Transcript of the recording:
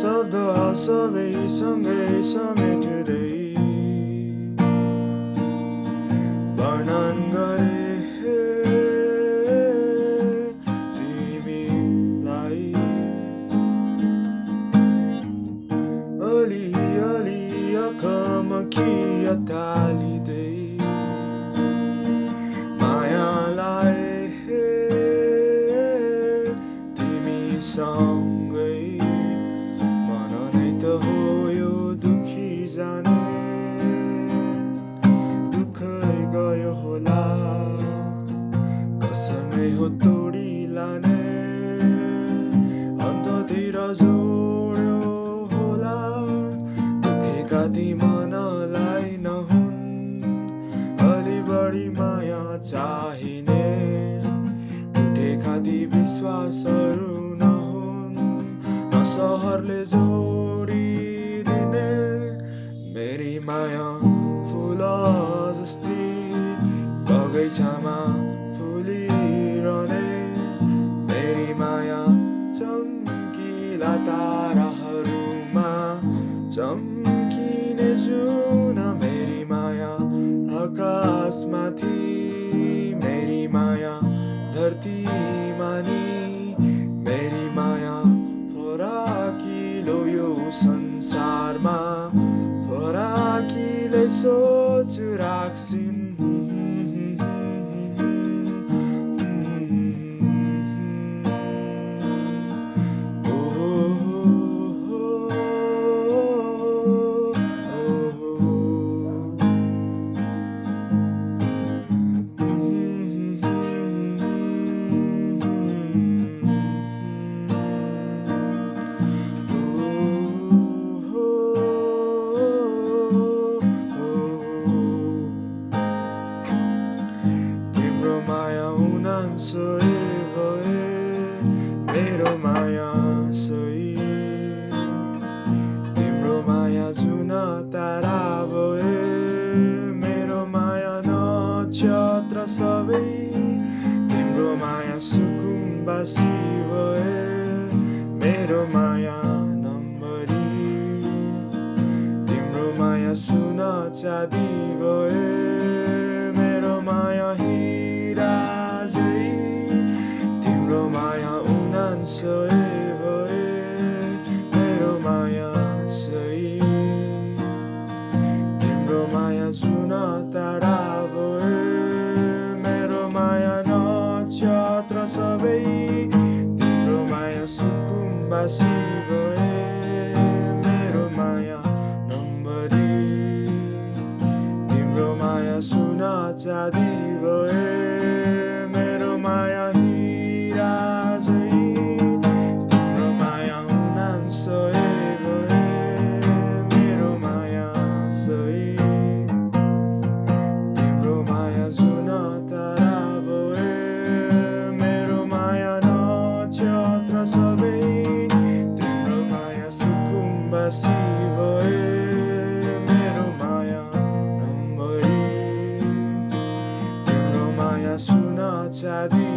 शब्द सबै सँगै समेट्दै वर्णन गरे तिमीलाई अलिअलि अखमखी अत्तालिँदै मायालाई तिमीसँगै मन नै त हो यो दुखी जाने दुःखै गयो होला कसमै हो तोडी लाने अन्ततिर जोड्यो होला दुखेका ती मनलाई नहुन् अलि बढी माया चाहिने टुटेका ती विश्वासहरू नहुन् न सहरले जोडिदिने मेरी माया फुल जस्ती बगैँचामा फुलिरहने मेरी माया चम्किला ताराहरूमा चम्किने जुन मेरी माया आकाशमाथि मेरी माया धरतीमा नि मेरी माया फराकिलो यो संसारमा फराकिले सोच राख्छिन् सोही भए मेरो माया सोही तिम्रो माया जुन तारा भए मेरो माया नक्षत्र सबै तिम्रो माया सुकुम्बासी भए मेरो माया नम्बरी तिम्रो माया सुन चाँदी भए मेरो माया हिरा तिम्रो माया उनान्सय भए मेरो माया सही तिम्रो माया जुन तारा भए मेरो माया नक्षत्र सबै तिम्रो माया सुकुम्बासी भए मेरो माया नम्बरी तिम्रो माया सुन चाँदी भए सबै तिम्रो माया सुकुम्बासी भए मेरो माया नम्बरी तिम्रो माया सुन चाँदी